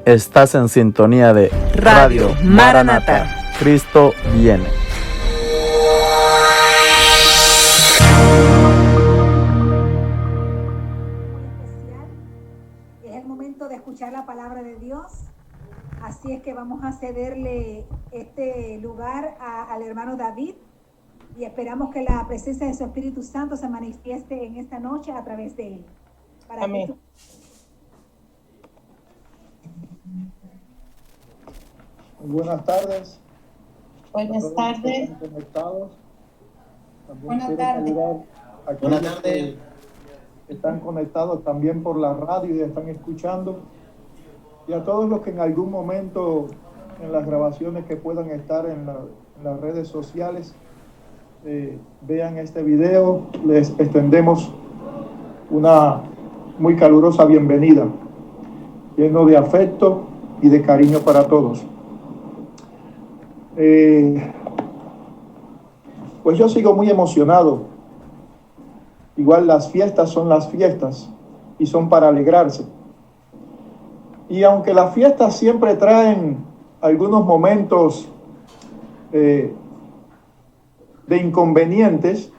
Estás en sintonía de Radio Maranatha. Cristo viene. Es el momento de escuchar la palabra de Dios. Así es que vamos a cederle este lugar al hermano David y esperamos que la presencia de su Espíritu Santo se manifieste en esta noche a través de él. Amén. Buenas tardes. Buenas tardes. Buenas tardes. Buenas tardes. Están conectados también por la radio y están escuchando. Y a todos los que en algún momento en las grabaciones que puedan estar en las redes sociales vean este video, les extendemos una muy calurosa bienvenida, lleno de afecto y de cariño para todos. Pues yo sigo muy emocionado. Igual las fiestas son las fiestas y son para alegrarse. Y aunque las fiestas siempre traen algunos momentos de inconvenientes,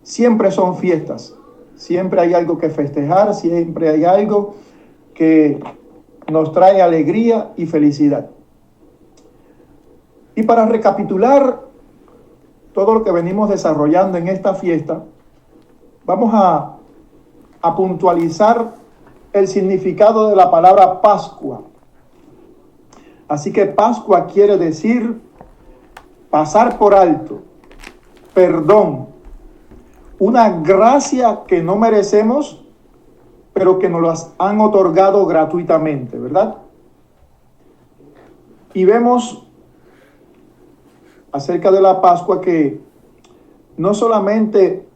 siempre son fiestas. Siempre hay algo que festejar, siempre hay algo que nos trae alegría y felicidad. Y para recapitular todo lo que venimos desarrollando en esta fiesta, vamos a puntualizar el significado de la palabra Pascua. Así que Pascua quiere decir pasar por alto, perdón, una gracia que no merecemos, pero que nos las han otorgado gratuitamente, ¿verdad? Y vemos acerca de la Pascua que no solamente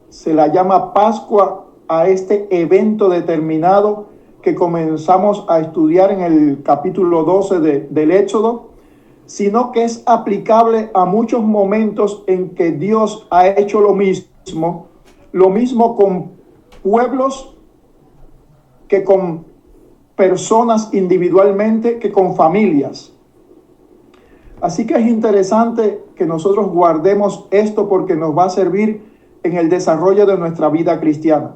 se la llama Pascua a este evento determinado que comenzamos a estudiar en el capítulo 12 del Éxodo, sino que es aplicable a muchos momentos en que Dios ha hecho lo mismo con pueblos que con personas individualmente, que con familias. Así que es interesante que nosotros guardemos esto porque nos va a servir en el desarrollo de nuestra vida cristiana.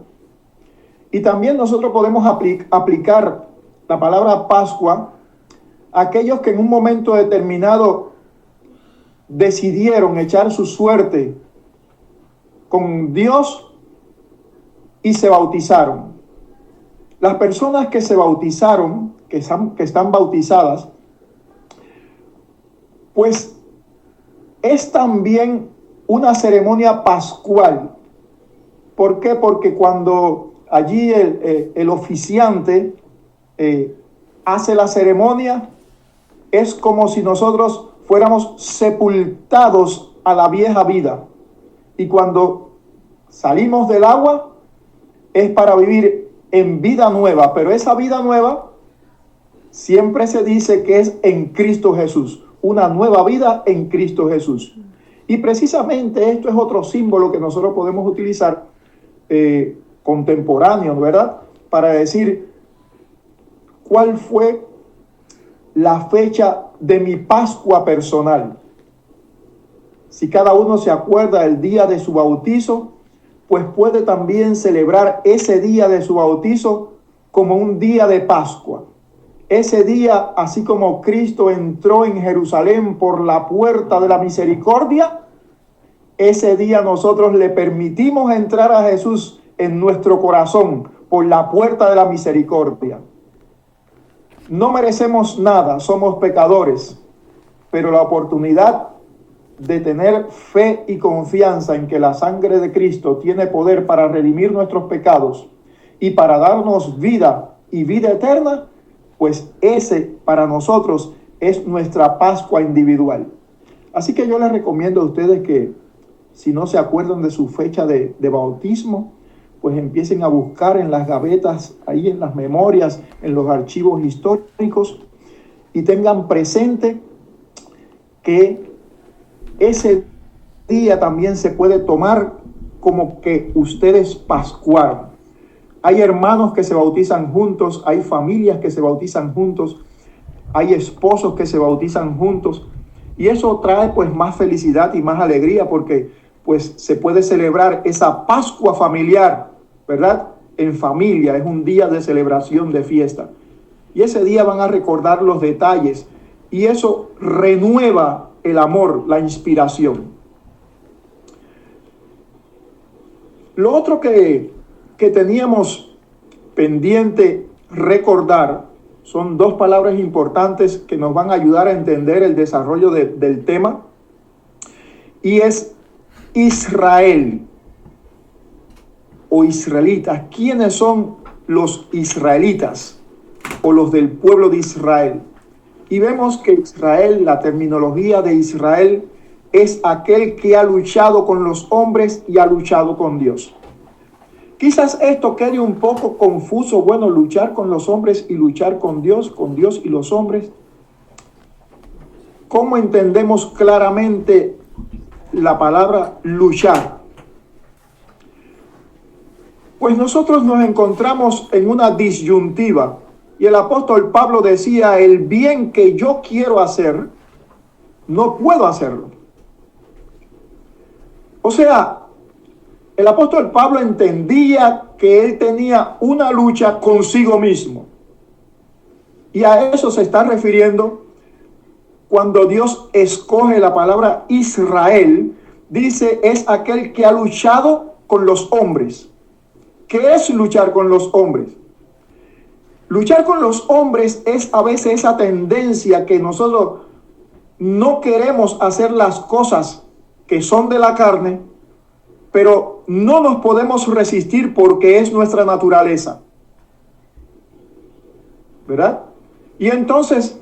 Y también nosotros podemos aplicar la palabra Pascua a aquellos que en un momento determinado decidieron echar su suerte con Dios y se bautizaron. Las personas que se bautizaron, que están bautizadas, pues es también una ceremonia pascual. ¿Por qué? Porque cuando allí el oficiante hace la ceremonia, es como si nosotros fuéramos sepultados a la vieja vida. Y cuando salimos del agua, es para vivir en vida nueva. Pero esa vida nueva siempre se dice que es en Cristo Jesús. Una nueva vida en Cristo Jesús. Y precisamente esto es otro símbolo que nosotros podemos utilizar contemporáneo, ¿verdad? Para decir cuál fue la fecha de mi Pascua personal. Si cada uno se acuerda del día de su bautizo, pues puede también celebrar ese día de su bautizo como un día de Pascua. Ese día, así como Cristo entró en Jerusalén por la puerta de la misericordia, ese día nosotros le permitimos entrar a Jesús en nuestro corazón por la puerta de la misericordia. No merecemos nada, somos pecadores, pero la oportunidad de tener fe y confianza en que la sangre de Cristo tiene poder para redimir nuestros pecados y para darnos vida y vida eterna, pues ese para nosotros es nuestra Pascua individual. Así que yo les recomiendo a ustedes que, si no se acuerdan de su fecha de bautismo, pues empiecen a buscar en las gavetas, ahí en las memorias, en los archivos históricos, y tengan presente que ese día también se puede tomar como que ustedes pascuaron. Hay hermanos que se bautizan juntos, hay familias que se bautizan juntos, hay esposos que se bautizan juntos. Y eso trae pues más felicidad y más alegría porque pues se puede celebrar esa Pascua familiar, ¿verdad? En familia, es un día de celebración, de fiesta. Y ese día van a recordar los detalles y eso renueva el amor, la inspiración. Lo otro que teníamos pendiente recordar son dos palabras importantes que nos van a ayudar a entender el desarrollo del tema. Y es Israel o israelitas. ¿Quiénes son los israelitas o los del pueblo de Israel? Y vemos que Israel, la terminología de Israel, es aquel que ha luchado con los hombres y ha luchado con Dios. Quizás esto quede un poco confuso. Bueno, luchar con los hombres y luchar con Dios y los hombres. ¿Cómo entendemos claramente la palabra luchar? Pues nosotros nos encontramos en una disyuntiva. Y el apóstol Pablo decía, el bien que yo quiero hacer, no puedo hacerlo. O sea, el apóstol Pablo entendía que él tenía una lucha consigo mismo. Y a eso se está refiriendo cuando Dios escoge la palabra Israel. Dice, es aquel que ha luchado con los hombres. ¿Qué es luchar con los hombres? Luchar con los hombres es a veces esa tendencia que nosotros no queremos hacer las cosas que son de la carne, pero no nos podemos resistir porque es nuestra naturaleza. ¿Verdad? Y entonces,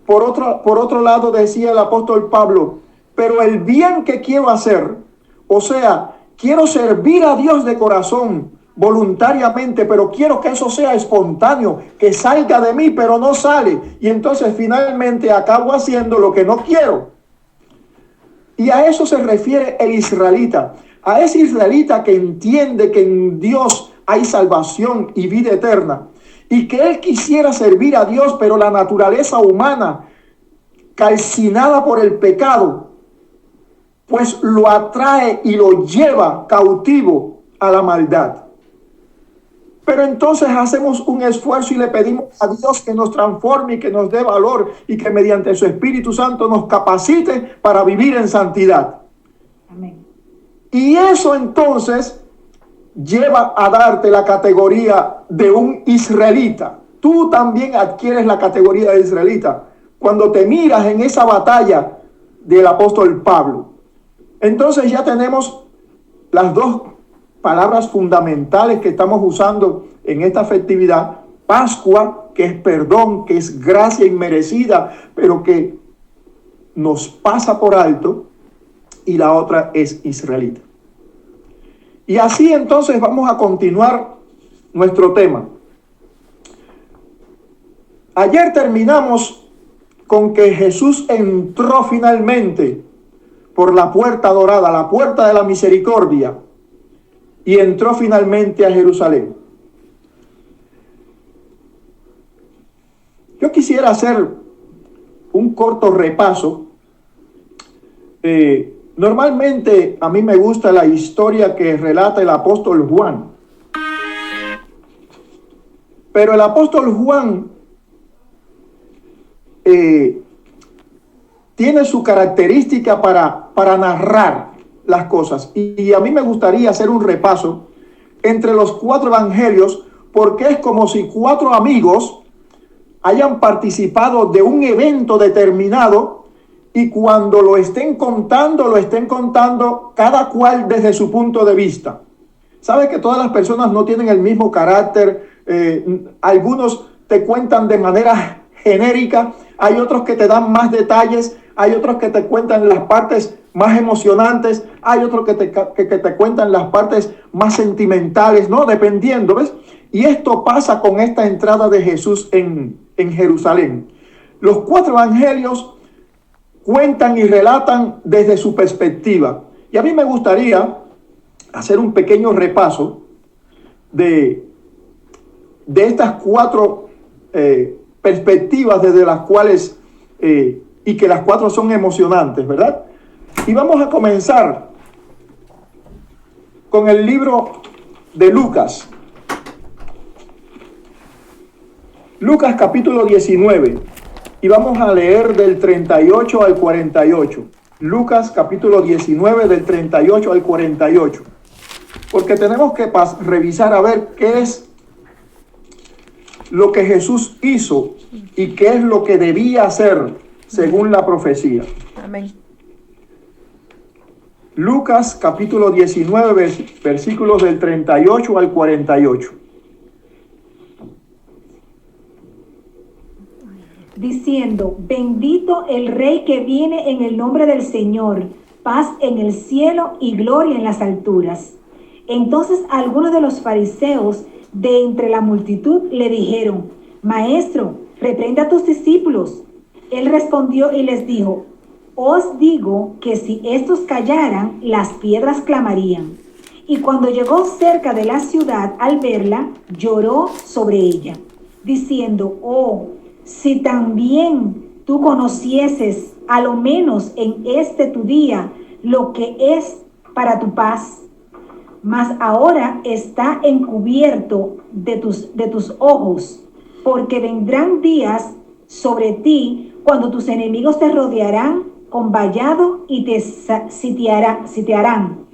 por otro lado decía el apóstol Pablo, pero el bien que quiero hacer, o sea, quiero servir a Dios de corazón, voluntariamente, pero quiero que eso sea espontáneo, que salga de mí, pero no sale. Y entonces finalmente acabo haciendo lo que no quiero. Y a eso se refiere el israelita. A ese israelita que entiende que en Dios hay salvación y vida eterna. Y que él quisiera servir a Dios, pero la naturaleza humana, calcinada por el pecado, pues lo atrae y lo lleva cautivo a la maldad. Pero entonces hacemos un esfuerzo y le pedimos a Dios que nos transforme y que nos dé valor y que mediante su Espíritu Santo nos capacite para vivir en santidad. Amén. Y eso entonces lleva a darte la categoría de un israelita. Tú también adquieres la categoría de israelita cuando te miras en esa batalla del apóstol Pablo. Entonces ya tenemos las dos palabras fundamentales que estamos usando en esta festividad. Pascua, que es perdón, que es gracia inmerecida, pero que nos pasa por alto. Y la otra es israelita. Y así entonces vamos a continuar nuestro tema. Ayer terminamos con que Jesús entró finalmente por la puerta dorada, la puerta de la misericordia, y entró finalmente a Jerusalén. Yo quisiera hacer un corto repaso. Normalmente a mí me gusta la historia que relata el apóstol Juan. Pero el apóstol Juan tiene su característica para narrar las cosas. Y a mí me gustaría hacer un repaso entre los 4 evangelios, porque es como si 4 amigos hayan participado de un evento determinado y cuando lo estén contando cada cual desde su punto de vista. Sabe que todas las personas no tienen el mismo carácter. Algunos te cuentan de manera genérica, hay otros que te dan más detalles, hay otros que te cuentan las partes más emocionantes, hay otros que te cuentan las partes más sentimentales, ¿no? Dependiendo, ¿ves? Y esto pasa con esta entrada de Jesús en Jerusalén. Los 4 evangelios cuentan y relatan desde su perspectiva. Y a mí me gustaría hacer un pequeño repaso de de estas cuatro perspectivas desde las cuales, y que las cuatro son emocionantes, ¿verdad? Y vamos a comenzar con el libro de Lucas. Lucas capítulo 19. Y vamos a leer del 38 al 48. Lucas capítulo 19 del 38 al 48. Porque tenemos que revisar a ver qué es lo que Jesús hizo y qué es lo que debía hacer según la profecía. Amén. Lucas capítulo 19 versículos del 38 al 48. Diciendo: bendito el Rey que viene en el nombre del Señor, paz en el cielo y gloria en las alturas. Entonces algunos de los fariseos de entre la multitud le dijeron: Maestro, reprenda a tus discípulos. Él respondió y les dijo: os digo que si estos callaran, las piedras clamarían. Y cuando llegó cerca de la ciudad, al verla, lloró sobre ella, diciendo: oh, si también tú conocieses, a lo menos en este tu día, lo que es para tu paz. Mas ahora está encubierto de tus ojos, porque vendrán días sobre ti cuando tus enemigos te rodearán con vallado y te sitiarán,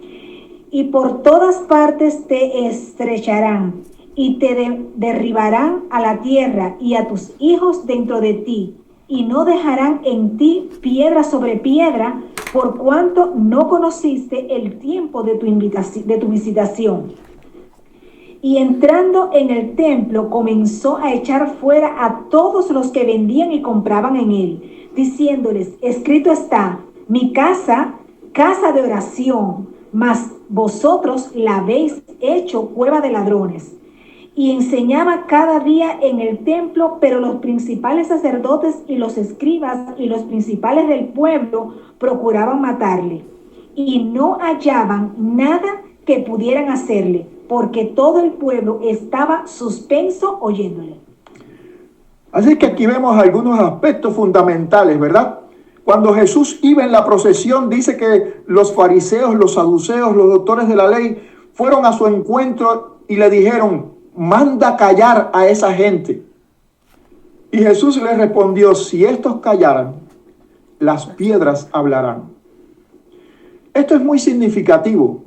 y por todas partes te estrecharán, y te derribarán a la tierra y a tus hijos dentro de ti, y no dejarán en ti piedra sobre piedra, por cuanto no conociste el tiempo de tu visitación. Y entrando en el templo, comenzó a echar fuera a todos los que vendían y compraban en él, diciéndoles: escrito está, mi casa, casa de oración, mas vosotros la habéis hecho cueva de ladrones. Y enseñaba cada día en el templo, pero los principales sacerdotes y los escribas y los principales del pueblo procuraban matarle, y no hallaban nada que pudieran hacerle, porque todo el pueblo estaba suspenso oyéndole. Así que aquí vemos algunos aspectos fundamentales, ¿verdad? Cuando Jesús iba en la procesión, dice que los fariseos, los saduceos, los doctores de la ley fueron a su encuentro y le dijeron: manda callar a esa gente. Y Jesús les respondió: si estos callaran, las piedras hablarán. Esto es muy significativo.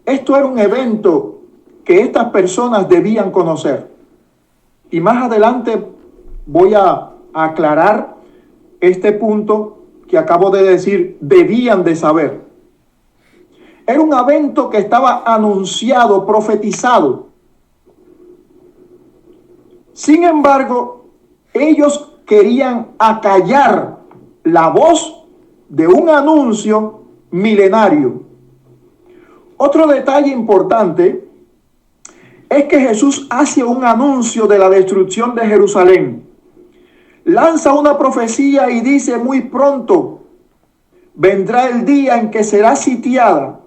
Esto era un evento que estas personas debían conocer. Y más adelante voy a aclarar este punto que acabo de decir, debían de saber. Era un evento que estaba anunciado, profetizado. Sin embargo, ellos querían acallar la voz de un anuncio milenario. Otro detalle importante es que Jesús hace un anuncio de la destrucción de Jerusalén. Lanza una profecía y dice: muy pronto vendrá el día en que será sitiada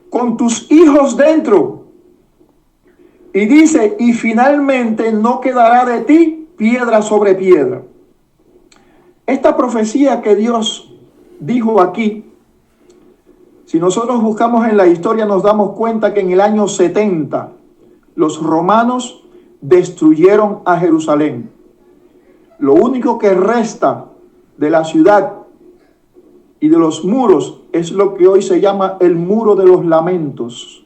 con tus hijos dentro. Y dice: y finalmente no quedará de ti piedra sobre piedra. Esta profecía que Dios dijo aquí, si nosotros buscamos en la historia, nos damos cuenta que en el año 70 los romanos destruyeron a Jerusalén. Lo único que resta de la ciudad y de los muros es lo que hoy se llama el Muro de los Lamentos,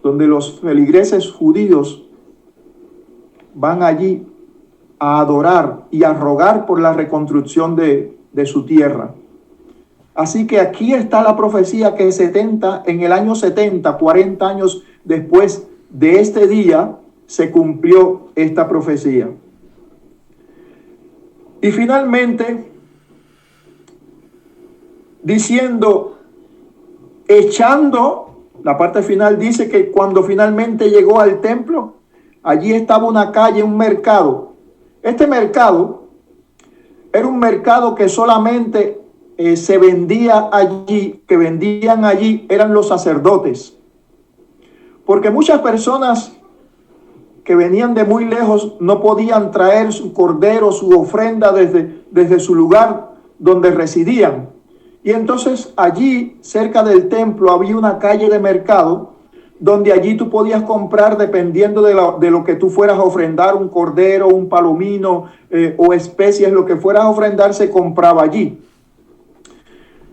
donde los feligreses judíos van allí a adorar y a rogar por la reconstrucción de su tierra. Así que aquí está la profecía que en el año 70, 40 años después de este día, se cumplió esta profecía. Y finalmente, diciendo, echando, la parte final dice que cuando finalmente llegó al templo, allí estaba una calle, un mercado. Este mercado era un mercado que solamente se vendía allí, que vendían allí eran los sacerdotes. porque muchas personas que venían de muy lejos no podían traer su cordero, su ofrenda desde su lugar donde residían. Y entonces allí, cerca del templo, había una calle de mercado donde allí tú podías comprar, dependiendo de lo que tú fueras a ofrendar, un cordero, un palomino o especies, lo que fueras a ofrendar se compraba allí.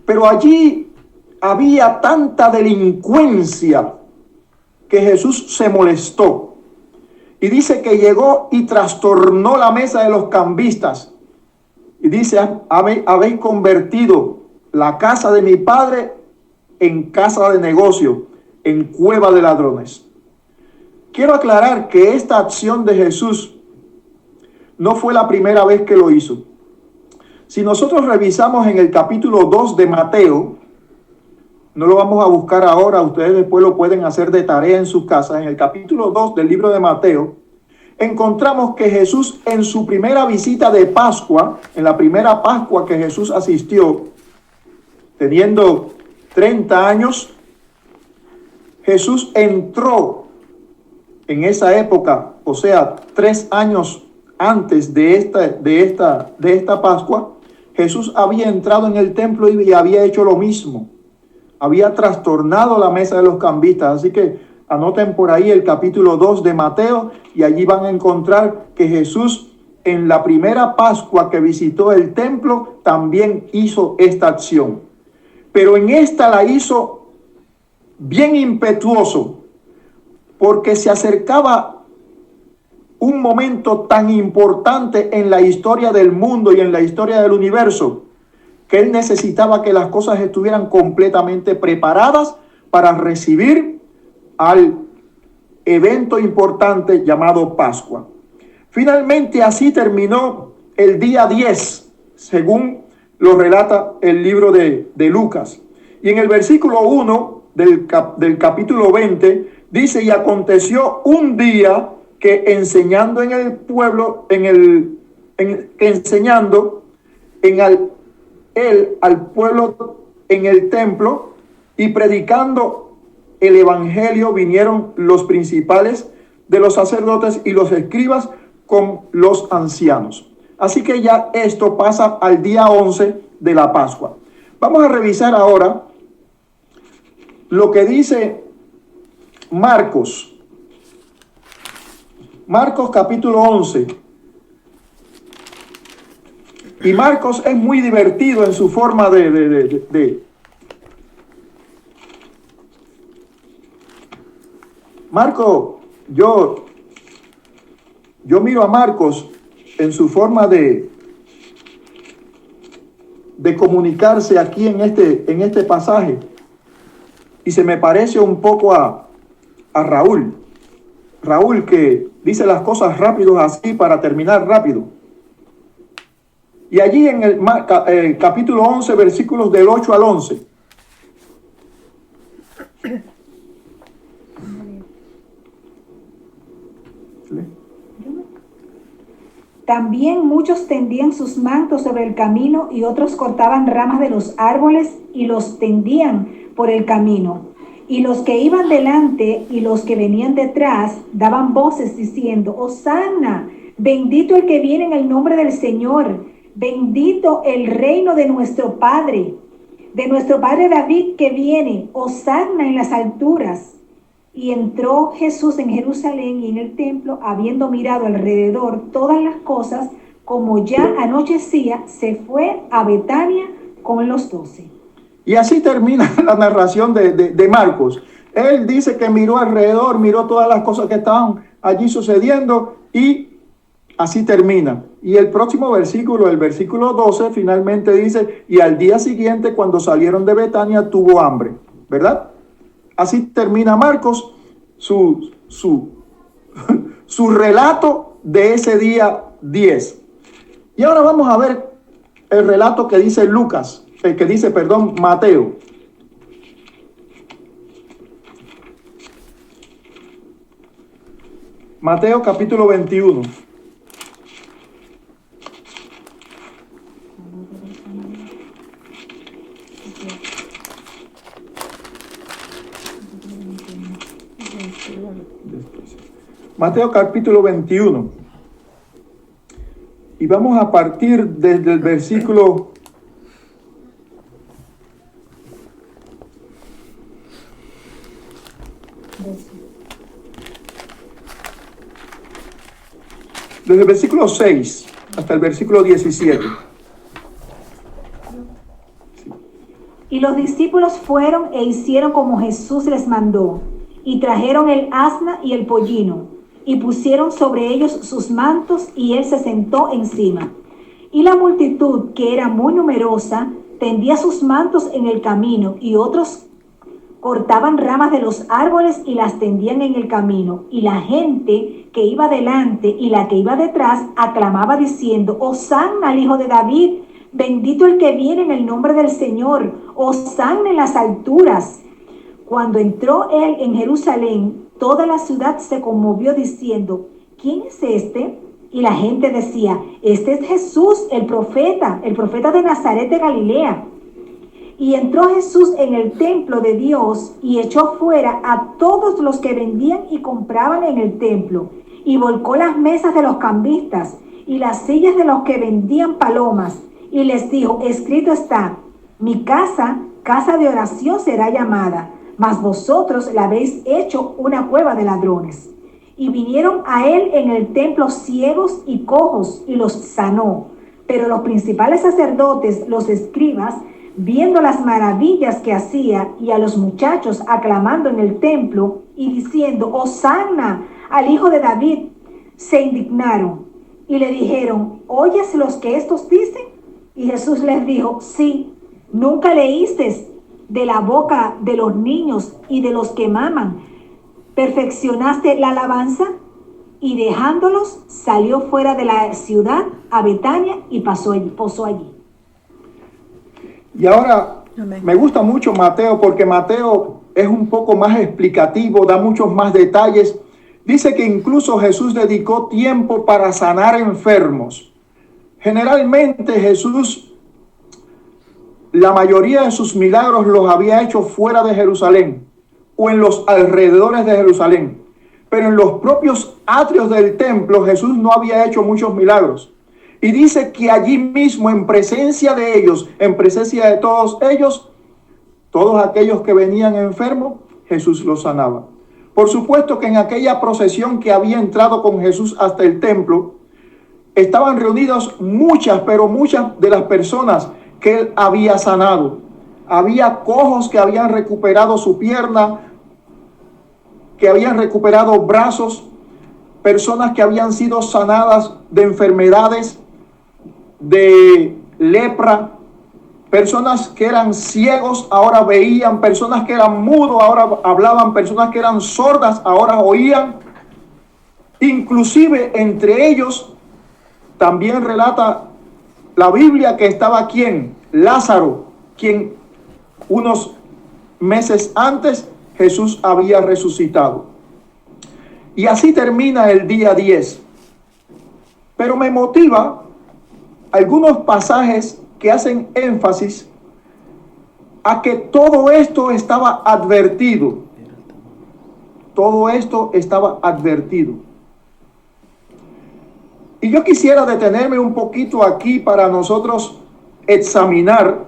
Pero allí había tanta delincuencia que Jesús se molestó. Y dice que llegó y trastornó la mesa de los cambistas. Y dice, habéis convertido la casa de mi padre en casa de negocio, en cueva de ladrones. Quiero aclarar que esta acción de Jesús no fue la primera vez que lo hizo. Si nosotros revisamos en el capítulo 2 de Mateo, no lo vamos a buscar ahora, ustedes después lo pueden hacer de tarea en sus casas. En el capítulo 2 del libro de Mateo, encontramos que Jesús, en su primera visita de Pascua, en la primera Pascua que Jesús asistió, teniendo 30 años, Jesús entró en esa época, o sea, 3 años antes de esta Pascua. Jesús había entrado en el templo y había hecho lo mismo. Había trastornado la mesa de los cambistas. Así que anoten por ahí el capítulo 2 de Mateo y allí van a encontrar que Jesús, en la primera Pascua que visitó el templo, también hizo esta acción. Pero en esta la hizo bien impetuoso, porque se acercaba un momento tan importante en la historia del mundo y en la historia del universo, que él necesitaba que las cosas estuvieran completamente preparadas para recibir al evento importante llamado Pascua. Finalmente así terminó el día 10, según lo relata el libro de Lucas. Y en el versículo 1 del capítulo 20 dice: y aconteció un día que enseñando en el pueblo, enseñando al pueblo en el templo y predicando el evangelio, vinieron los principales de los sacerdotes y los escribas con los ancianos. Así que ya esto pasa al día 11 de la Pascua. Vamos a revisar ahora lo que dice Marcos. Marcos capítulo 11. Y Marcos es muy divertido en su forma de Marcos, yo miro a Marcos en su forma de comunicarse aquí en este pasaje, y se me parece un poco a Raúl. Raúl, que dice las cosas rápido así para terminar rápido. Y allí en el capítulo 11, versículos del 8 al 11. También muchos tendían sus mantos sobre el camino y otros cortaban ramas de los árboles y los tendían por el camino. Y los que iban delante y los que venían detrás daban voces diciendo: Hosanna, bendito el que viene en el nombre del Señor, bendito el reino de nuestro Padre David que viene, Hosanna en las alturas. Y entró Jesús en Jerusalén y en el templo, habiendo mirado alrededor todas las cosas, como ya anochecía, se fue a Betania con los 12. Y así termina la narración de Marcos. Él dice que miró alrededor, miró todas las cosas que estaban allí sucediendo, y así termina. Y el próximo versículo, el versículo 12, finalmente dice: y al día siguiente, cuando salieron de Betania, tuvo hambre, ¿verdad? Así termina Marcos su relato de ese día 10. Y ahora vamos a ver el relato que dice Mateo. Mateo capítulo 21. Mateo capítulo 21. Y vamos a partir desde el versículo 6 hasta el versículo 17. Y los discípulos fueron e hicieron como Jesús les mandó, y trajeron el asna y el pollino, y pusieron sobre ellos sus mantos, y él se sentó encima. Y la multitud, que era muy numerosa, tendía sus mantos en el camino, y otros cortaban ramas de los árboles y las tendían en el camino. Y la gente que iba delante y la que iba detrás aclamaba diciendo: Hosanna al Hijo de David, bendito el que viene en el nombre del Señor, hosanna en las alturas. Cuando entró él en Jerusalén, toda la ciudad se conmovió diciendo: ¿quién es este? Y la gente decía: este es Jesús, el profeta de Nazaret de Galilea. Y entró Jesús en el templo de Dios y echó fuera a todos los que vendían y compraban en el templo, y volcó las mesas de los cambistas y las sillas de los que vendían palomas, y les dijo: escrito está, mi casa, casa de oración será llamada, mas vosotros la habéis hecho una cueva de ladrones. Y vinieron a él en el templo ciegos y cojos, y los sanó. Pero los principales sacerdotes, los escribas, viendo las maravillas que hacía, y a los muchachos aclamando en el templo y diciendo: Hosanna al Hijo de David, se indignaron y le dijeron: ¿oyes los que estos dicen? Y Jesús les dijo: sí, nunca leísteis de la boca de los niños y de los que maman, perfeccionaste la alabanza. Y dejándolos, salió fuera de la ciudad a Betania y posó allí. Y ahora, Amén. Me gusta mucho Mateo, porque Mateo es un poco más explicativo, da muchos más detalles. Dice que incluso Jesús dedicó tiempo para sanar enfermos. Generalmente Jesús, la mayoría de sus milagros los había hecho fuera de Jerusalén o en los alrededores de Jerusalén. Pero en los propios atrios del templo Jesús no había hecho muchos milagros. Y dice que allí mismo, en presencia de ellos, en presencia de todos ellos, todos aquellos que venían enfermos, Jesús los sanaba. Por supuesto que en aquella procesión que había entrado con Jesús hasta el templo, estaban reunidas muchas, pero muchas de las personas que él había sanado. Había cojos que habían recuperado su pierna, que habían recuperado brazos, personas que habían sido sanadas de enfermedades, de lepra, personas que eran ciegos ahora veían, personas que eran mudos ahora hablaban, personas que eran sordas ahora oían. Inclusive entre ellos también relata la Biblia que estaba ¿quién? Lázaro, quien unos meses antes Jesús había resucitado. Y así termina el día 10. Pero me motiva algunos pasajes que hacen énfasis a que todo esto estaba advertido. Todo esto estaba advertido. Y yo quisiera detenerme un poquito aquí para nosotros examinar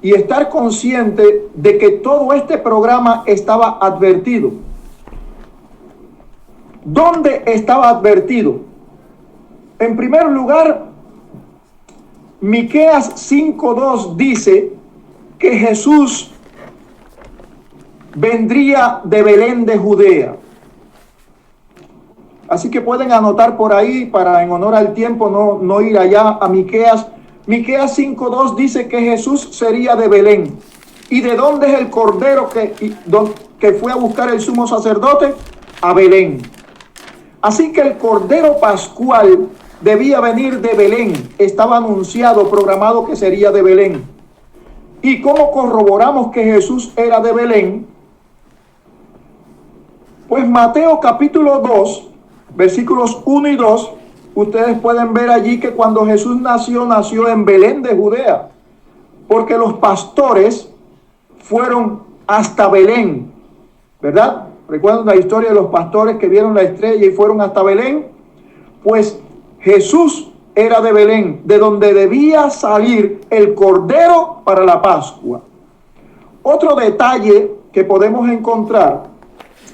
y estar consciente de que todo este programa estaba advertido. ¿Dónde estaba advertido? En primer lugar, Miqueas 5:2 dice que Jesús vendría de Belén de Judea. Así que pueden anotar por ahí para, en honor al tiempo, no ir allá a Miqueas. Miqueas 5:2 dice que Jesús sería de Belén. ¿Y de dónde es el cordero que fue a buscar el sumo sacerdote? A Belén. Así que el cordero pascual debía venir de Belén. Estaba anunciado, programado que sería de Belén. ¿Y cómo corroboramos que Jesús era de Belén? Pues Mateo capítulo 2, versículos 1 y 2, ustedes pueden ver allí que cuando Jesús nació en Belén de Judea, porque los pastores fueron hasta Belén, ¿verdad? ¿Recuerdan la historia de los pastores que vieron la estrella y fueron hasta Belén? Pues Jesús era de Belén, de donde debía salir el Cordero para la Pascua. Otro detalle que podemos encontrar,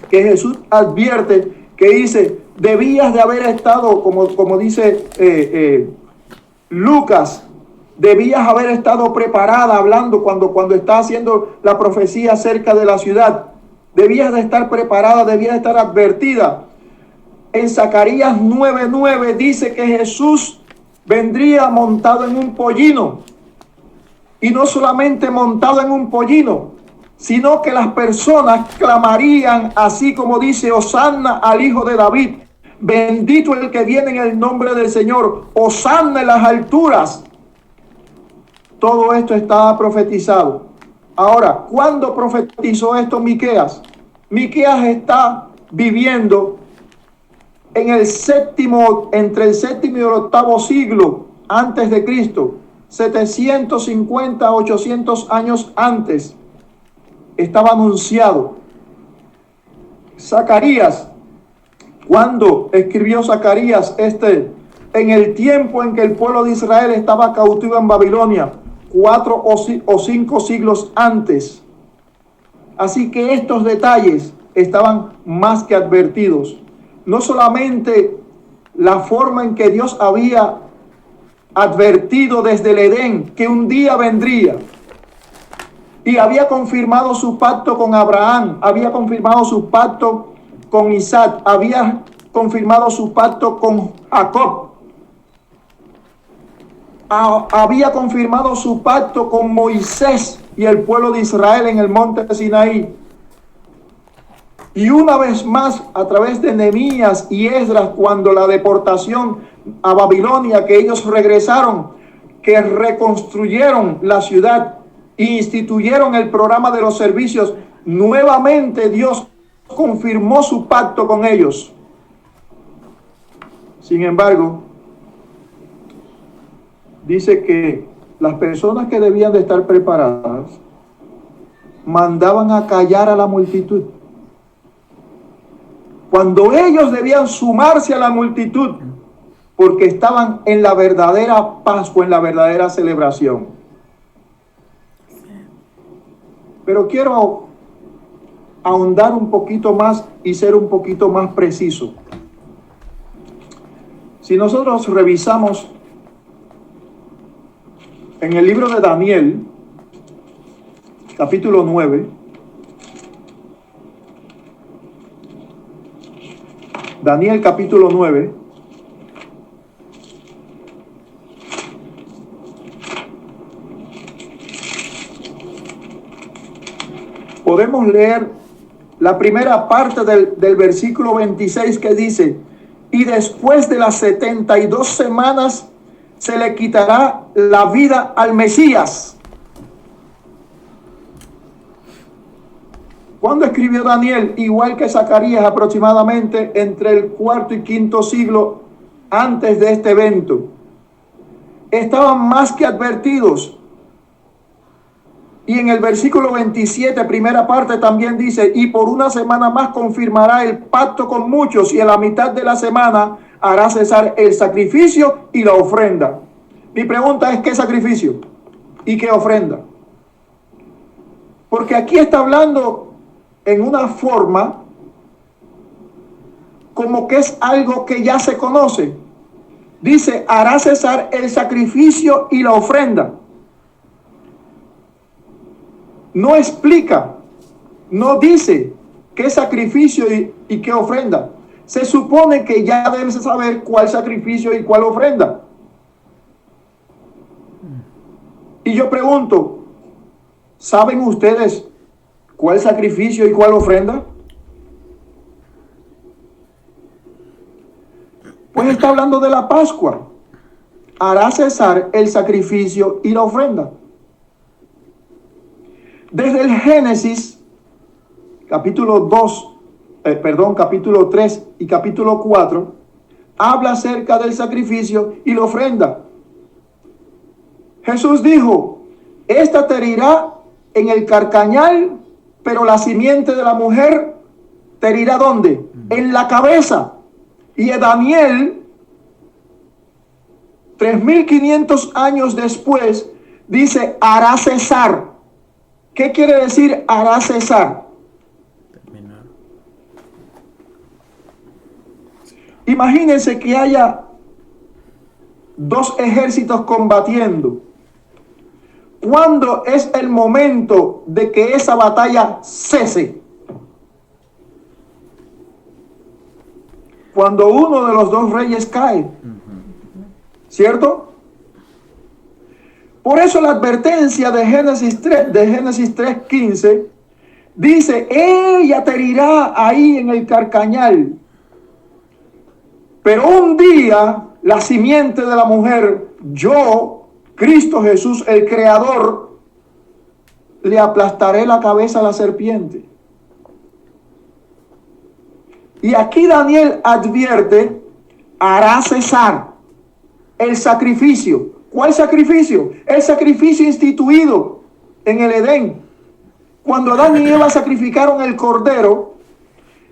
que Jesús advierte, que dice, debías de haber estado, como dice Lucas, debías haber estado preparada, hablando cuando está haciendo la profecía acerca de la ciudad. Debías de estar preparada, debías de estar advertida. En Zacarías 9:9 dice que Jesús vendría montado en un pollino. Y no solamente montado en un pollino, sino que las personas clamarían, así como dice, Hosanna al Hijo de David. Bendito el que viene en el nombre del Señor. Hosanna en las alturas. Todo esto estaba profetizado. Ahora, ¿cuándo profetizó esto Miqueas? Miqueas está viviendo entre el séptimo y el octavo siglo antes de Cristo, 750, 800 años antes. Estaba anunciado. Zacarías, cuando escribió Zacarías en el tiempo en que el pueblo de Israel estaba cautivo en Babilonia, 4 o 5 siglos antes. Así que estos detalles estaban más que advertidos. No solamente la forma en que Dios había advertido desde el Edén que un día vendría, y había confirmado su pacto con Abraham, había confirmado su pacto con Isaac, había confirmado su pacto con Jacob, había confirmado su pacto con Moisés y el pueblo de Israel en el monte Sinaí. Y una vez más, a través de Nehemías y Esdras, cuando la deportación a Babilonia, que ellos regresaron, que reconstruyeron la ciudad e instituyeron el programa de los servicios, nuevamente Dios confirmó su pacto con ellos. Sin embargo, dice que las personas que debían de estar preparadas mandaban a callar a la multitud, cuando ellos debían sumarse a la multitud, porque estaban en la verdadera Pascua, en la verdadera celebración. Pero quiero ahondar un poquito más y ser un poquito más preciso. Si nosotros revisamos en el libro de Daniel, capítulo 9, Daniel capítulo 9, podemos leer la primera parte del versículo 26 que dice, y después de las 72 semanas se le quitará la vida al Mesías. ¿Cuándo escribió Daniel? Igual que Zacarías, aproximadamente entre el cuarto y quinto siglo antes de este evento. Estaban más que advertidos. Y en el versículo 27, primera parte, también dice, y por una semana más confirmará el pacto con muchos, y en la mitad de la semana hará cesar el sacrificio y la ofrenda. Mi pregunta es, ¿qué sacrificio y qué ofrenda? Porque aquí está hablando en una forma como que es algo que ya se conoce. Dice, hará cesar el sacrificio y la ofrenda. No explica, no dice qué sacrificio y qué ofrenda. Se supone que ya debes saber cuál sacrificio y cuál ofrenda. Y yo pregunto, ¿saben ustedes cuál sacrificio y cuál ofrenda? Pues está hablando de la Pascua. Hará cesar el sacrificio y la ofrenda. Desde el Génesis, capítulo 3 y capítulo 4, habla acerca del sacrificio y la ofrenda. Jesús dijo, esta te herirá en el carcañal, pero la simiente de la mujer te herirá ¿dónde? En la cabeza. Y Daniel, 3500 años después, dice, hará cesar. ¿Qué quiere decir hará cesar? Imagínense que haya dos ejércitos combatiendo. ¿Cuándo es el momento de que esa batalla cese? Cuando uno de los dos reyes cae. ¿Cierto? Por eso la advertencia de Génesis 3:15 dice, ella te herirá ahí en el carcañal. Pero un día la simiente de la mujer, yo, Cristo Jesús, el Creador, le aplastaré la cabeza a la serpiente. Y aquí Daniel advierte, hará cesar el sacrificio. ¿Cuál sacrificio? El sacrificio instituido en el Edén. Cuando Adán y Eva sacrificaron el cordero,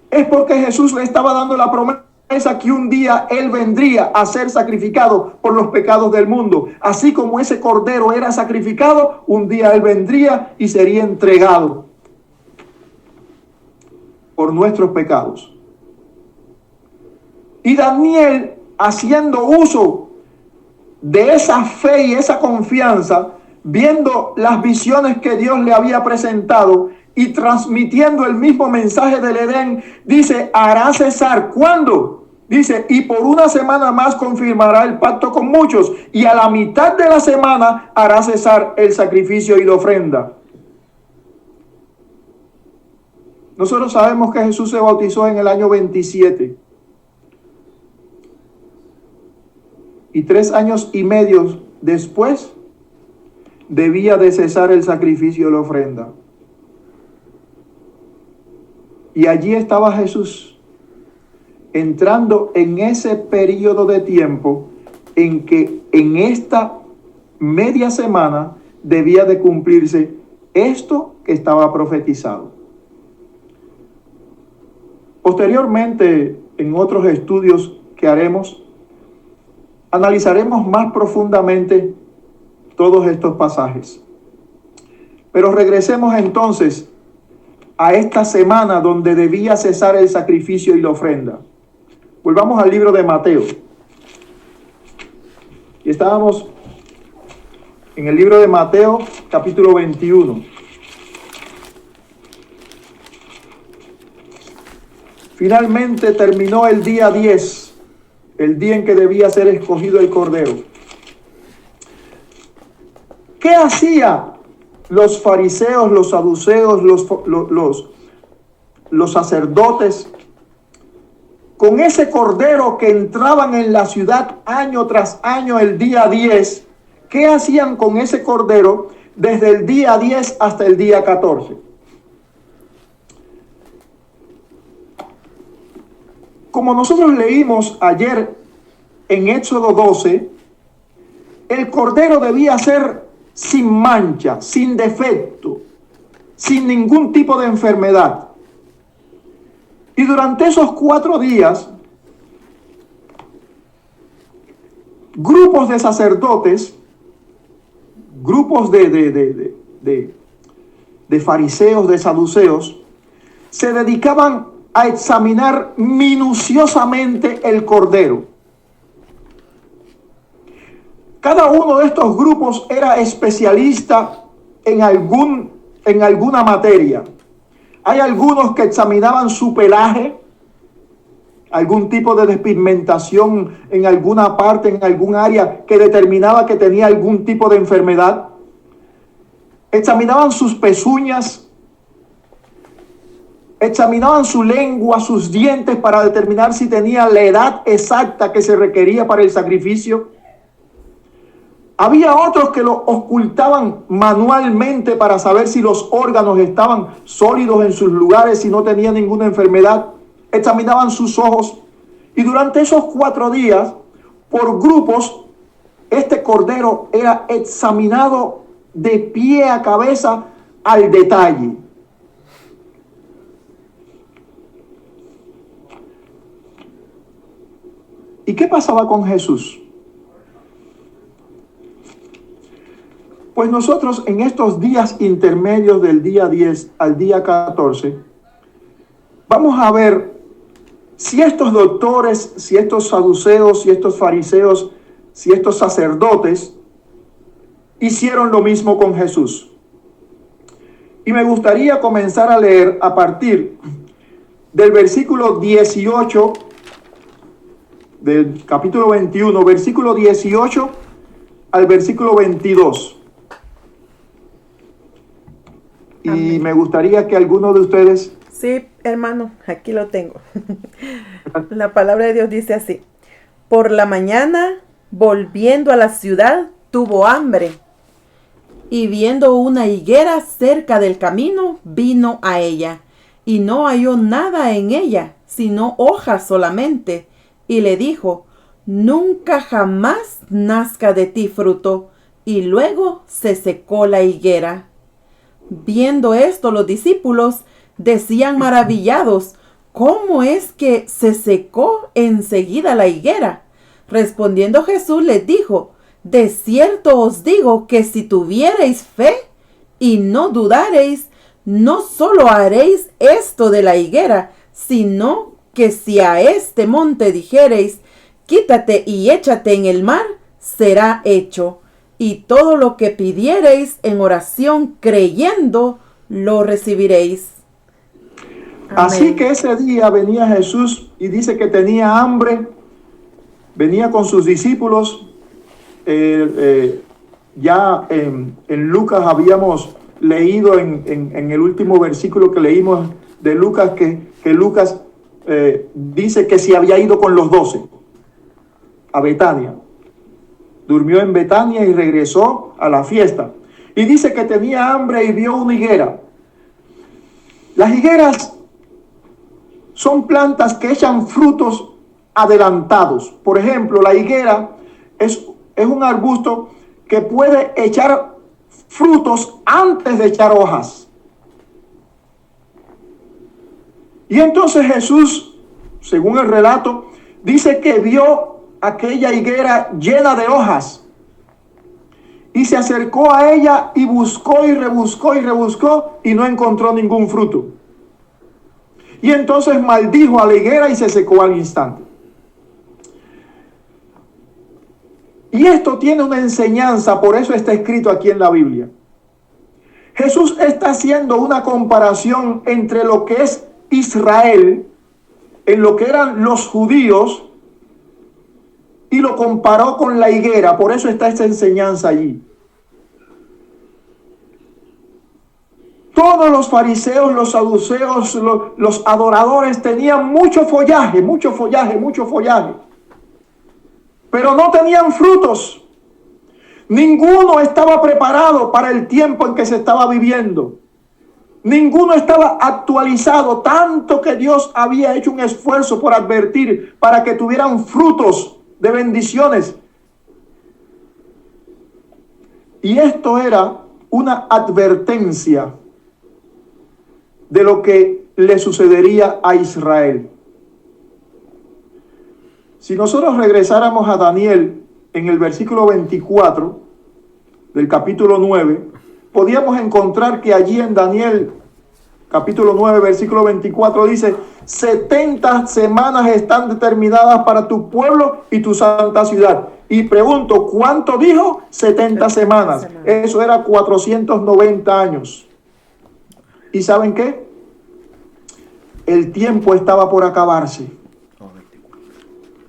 es porque Jesús le estaba dando la promesa que un día Él vendría a ser sacrificado por los pecados del mundo. Así como ese cordero era sacrificado, un día Él vendría y sería entregado por nuestros pecados. Y Daniel, haciendo uso de esa fe y esa confianza, viendo las visiones que Dios le había presentado y transmitiendo el mismo mensaje del Edén, dice, hará cesar. ¿Cuándo? Dice, y por una semana más confirmará el pacto con muchos, y a la mitad de la semana hará cesar el sacrificio y la ofrenda. Nosotros sabemos que Jesús se bautizó en el año 27. Y 3 años y medio después debía de cesar el sacrificio y la ofrenda. Y allí estaba Jesús entrando en ese periodo de tiempo en que en esta media semana debía de cumplirse esto que estaba profetizado. Posteriormente, en otros estudios que haremos, analizaremos más profundamente todos estos pasajes. Pero regresemos entonces a esta semana donde debía cesar el sacrificio y la ofrenda. Volvamos al libro de Mateo. Y estábamos en el libro de Mateo, capítulo 21. Finalmente terminó el día 10, el día en que debía ser escogido el cordero. ¿Qué hacían los fariseos, los saduceos, los sacerdotes con ese cordero que entraban en la ciudad año tras año el día 10? ¿Qué hacían con ese cordero desde el día 10 hasta el día 14? Como nosotros leímos ayer en Éxodo 12, el cordero debía ser sin mancha, sin defecto, sin ningún tipo de enfermedad. Y durante esos 4 días, grupos de sacerdotes, grupos de fariseos, de saduceos, se dedicaban a examinar minuciosamente el cordero. Cada uno de estos grupos era especialista en alguna materia. Hay algunos que examinaban su pelaje, algún tipo de despigmentación en alguna parte, en algún área que determinaba que tenía algún tipo de enfermedad. Examinaban sus pezuñas, examinaban su lengua, sus dientes para determinar si tenía la edad exacta que se requería para el sacrificio. Había otros que lo ocultaban manualmente para saber si los órganos estaban sólidos en sus lugares, si no tenía ninguna enfermedad. Examinaban sus ojos. Y durante esos 4 días, por grupos, este cordero era examinado de pie a cabeza al detalle. ¿Y qué pasaba con Jesús? Pues nosotros en estos días intermedios del día 10 al día 14, vamos a ver si estos doctores, si estos saduceos, si estos fariseos, si estos sacerdotes hicieron lo mismo con Jesús. Y me gustaría comenzar a leer a partir del versículo 18 del capítulo 21, versículo 18 al versículo 22. Y Amén. me gustaría que alguno de ustedes... Sí, hermano, aquí lo tengo. La palabra de Dios dice así: por la mañana, volviendo a la ciudad, tuvo hambre. Y viendo una higuera cerca del camino, vino a ella. Y no halló nada en ella, sino hojas solamente. Y le dijo: nunca jamás nazca de ti fruto. Y luego se secó la higuera. Viendo esto, los discípulos decían maravillados: ¿cómo es que se secó enseguida la higuera? Respondiendo Jesús les dijo: de cierto os digo que si tuviereis fe y no dudareis, no solo haréis esto de la higuera, sino que si a este monte dijereis: quítate y échate en el mar, será hecho. Y todo lo que pidiereis en oración creyendo, lo recibiréis. Así Amén. que ese día venía Jesús y dice que tenía hambre, venía con sus discípulos. Ya en Lucas habíamos leído en el último versículo que leímos de Lucas que Lucas dice que se había ido con los 12 a Betania. Durmió en Betania y regresó a la fiesta. Y dice que tenía hambre y vio una higuera. Las higueras son plantas que echan frutos adelantados. Por ejemplo, la higuera es un arbusto que puede echar frutos antes de echar hojas. Y entonces Jesús, según el relato, dice que vio aquella higuera llena de hojas y se acercó a ella y buscó y rebuscó y no encontró ningún fruto. Y entonces maldijo a la higuera y se secó al instante. Y esto tiene una enseñanza, por eso está escrito aquí en la Biblia. Jesús está haciendo una comparación entre lo que es Israel, en lo que eran los judíos, y lo comparó con la higuera. Por eso está esta enseñanza allí. Todos los fariseos, los saduceos, los adoradores tenían mucho follaje, pero no tenían frutos. Ninguno estaba preparado para el tiempo en que se estaba viviendo. Ninguno estaba actualizado, tanto que Dios había hecho un esfuerzo por advertir para que tuvieran frutos de bendiciones. Y esto era una advertencia de lo que le sucedería a Israel. Si nosotros regresáramos a Daniel en el versículo 24 del capítulo 9, podíamos encontrar que allí en Daniel capítulo 9, versículo 24 dice: 70 semanas están determinadas para tu pueblo y tu santa ciudad. Y pregunto, ¿cuánto dijo? 70 semanas. Eso era 490 años. ¿Y saben qué? El tiempo estaba por acabarse.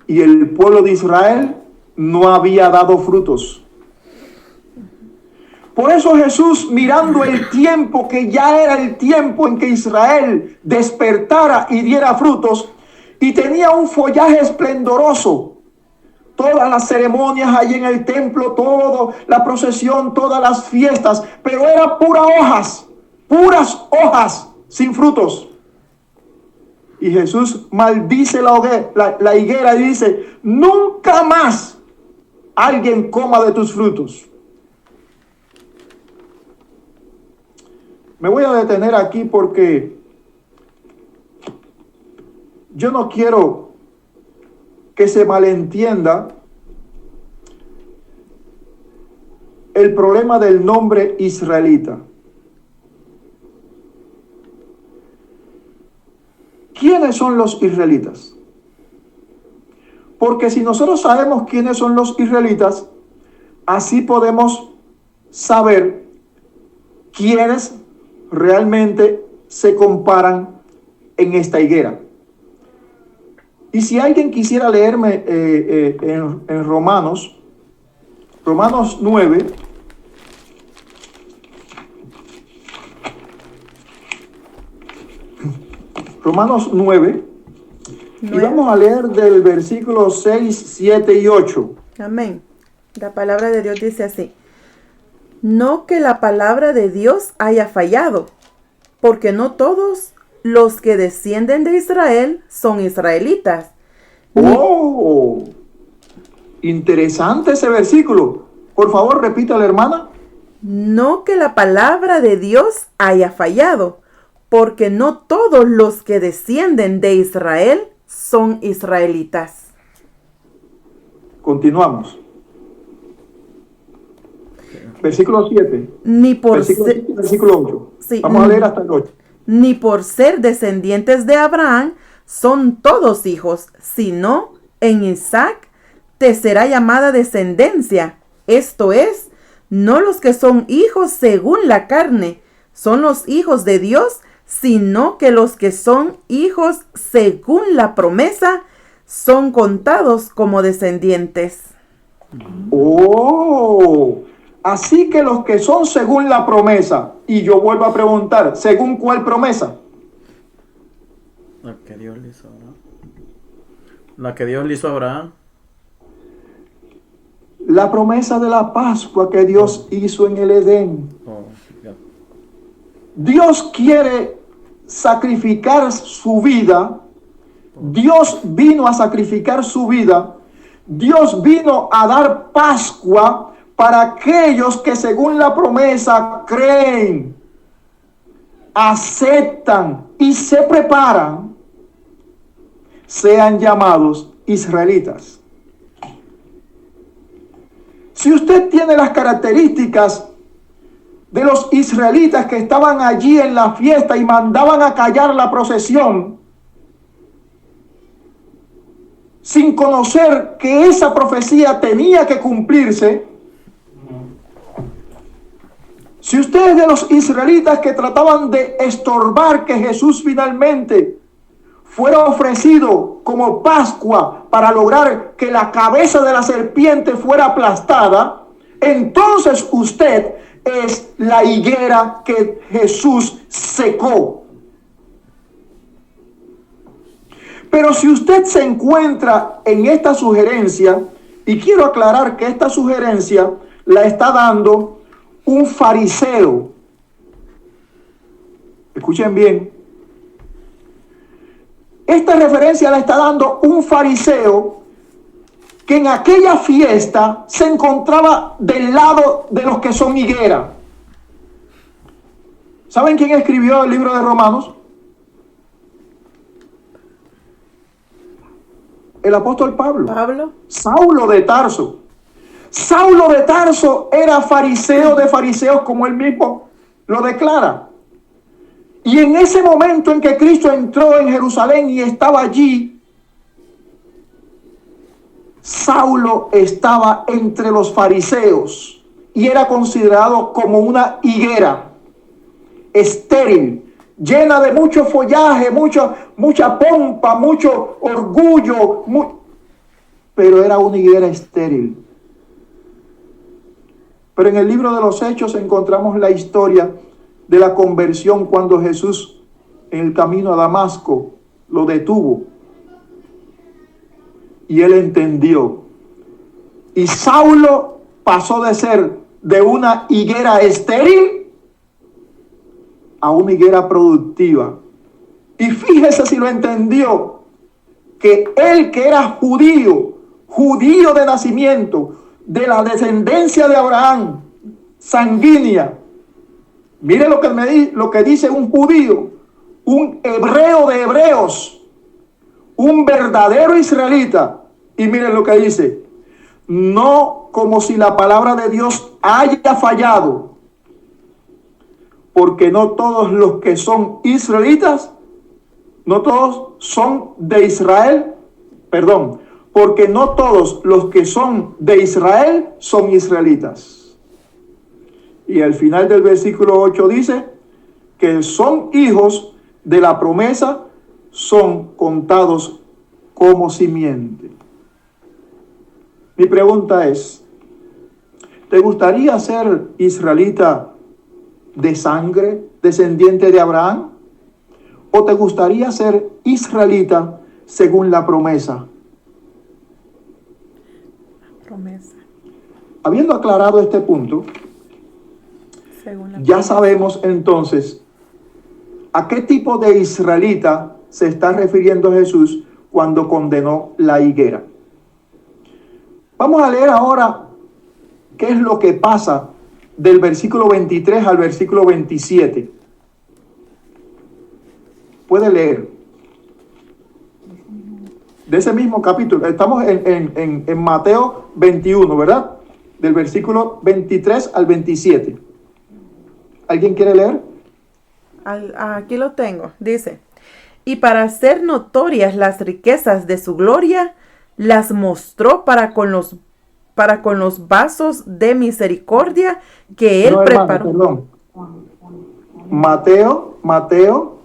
Y el pueblo de Israel no había dado frutos. Por eso Jesús, mirando el tiempo, que ya era el tiempo en que Israel despertara y diera frutos, y tenía un follaje esplendoroso, todas las ceremonias allí en el templo, toda la procesión, todas las fiestas, pero era puras hojas sin frutos. Y Jesús maldice la higuera y dice: nunca más alguien coma de tus frutos. Me voy a detener aquí porque yo no quiero que se malentienda el problema del nombre israelita. ¿Quiénes son los israelitas? Porque si nosotros sabemos quiénes son los israelitas, así podemos saber quiénes realmente se comparan en esta higuera. Y si alguien quisiera leerme en Romanos 9, Romanos 9, y vamos a leer del versículo 6, 7 y 8. Amén. La palabra de Dios dice así: no que la palabra de Dios haya fallado, porque no todos los que descienden de Israel son israelitas. ¡Oh! Interesante ese versículo. Por favor, repítale, hermana. No que la palabra de Dios haya fallado, porque no todos los que descienden de Israel son israelitas. Continuamos. Versículo 7. Ni por versículo 8. Sí, vamos a leer hasta el 8. Ni por ser descendientes de Abraham son todos hijos, sino en Isaac te será llamada descendencia. Esto es, no los que son hijos según la carne, son los hijos de Dios, sino que los que son hijos según la promesa son contados como descendientes. ¡Oh! Así que los que son según la promesa, y yo vuelvo a preguntar, ¿según cuál promesa? La que Dios le hizo a Abraham. La que Dios le hizo a Abraham. La promesa de la Pascua que Dios hizo en el Edén. Oh, ya. Dios quiere sacrificar su vida. Dios vino a sacrificar su vida. Dios vino a dar Pascua para aquellos que según la promesa creen, aceptan y se preparan, sean llamados israelitas. Si usted tiene las características de los israelitas que estaban allí en la fiesta y mandaban a callar la procesión, sin conocer que esa profecía tenía que cumplirse, si usted es de los israelitas que trataban de estorbar que Jesús finalmente fuera ofrecido como Pascua para lograr que la cabeza de la serpiente fuera aplastada, entonces usted es la higuera que Jesús secó. Pero si usted se encuentra en esta sugerencia, y quiero aclarar que esta sugerencia la está dando un fariseo. Escuchen bien. Esta referencia la está dando un fariseo que en aquella fiesta se encontraba del lado de los que son higuera. ¿Saben quién escribió el libro de Romanos? El apóstol Pablo. Saulo de Tarso. Saulo de Tarso era fariseo de fariseos, como él mismo lo declara. Y en ese momento en que Cristo entró en Jerusalén y estaba allí, Saulo estaba entre los fariseos y era considerado como una higuera estéril, llena de mucho follaje, mucha pompa, mucho orgullo, pero era una higuera estéril. Pero en el libro de los Hechos encontramos la historia de la conversión cuando Jesús en el camino a Damasco lo detuvo y él entendió. Y Saulo pasó de ser de una higuera estéril a una higuera productiva. Y fíjese si lo entendió, que él que era judío de nacimiento, de la descendencia de Abraham, sanguínea. Mire lo que dice un judío, un hebreo de hebreos, un verdadero israelita, Y miren lo que dice. No como si la palabra de Dios haya fallado, porque no todos los que son israelitas, no todos son de Israel, perdón, porque no todos los que son de Israel son israelitas. Y al final del versículo 8 dice que son hijos de la promesa, son contados como simiente. Mi pregunta es, ¿te gustaría ser israelita de sangre, descendiente de Abraham? ¿O te gustaría ser israelita según la promesa? Promesa. Habiendo aclarado este punto, ya sabemos entonces a qué tipo de israelita se está refiriendo Jesús cuando condenó la higuera. Vamos a leer ahora qué es lo que pasa del versículo 23 al versículo 27. Puede leer. De ese mismo capítulo. Estamos en Mateo 21, ¿verdad? Del versículo 23 al 27. ¿Alguien quiere leer? Aquí lo tengo. Dice, y para hacer notorias las riquezas de su gloria, las mostró para con los vasos de misericordia que él preparó. Perdón. Mateo,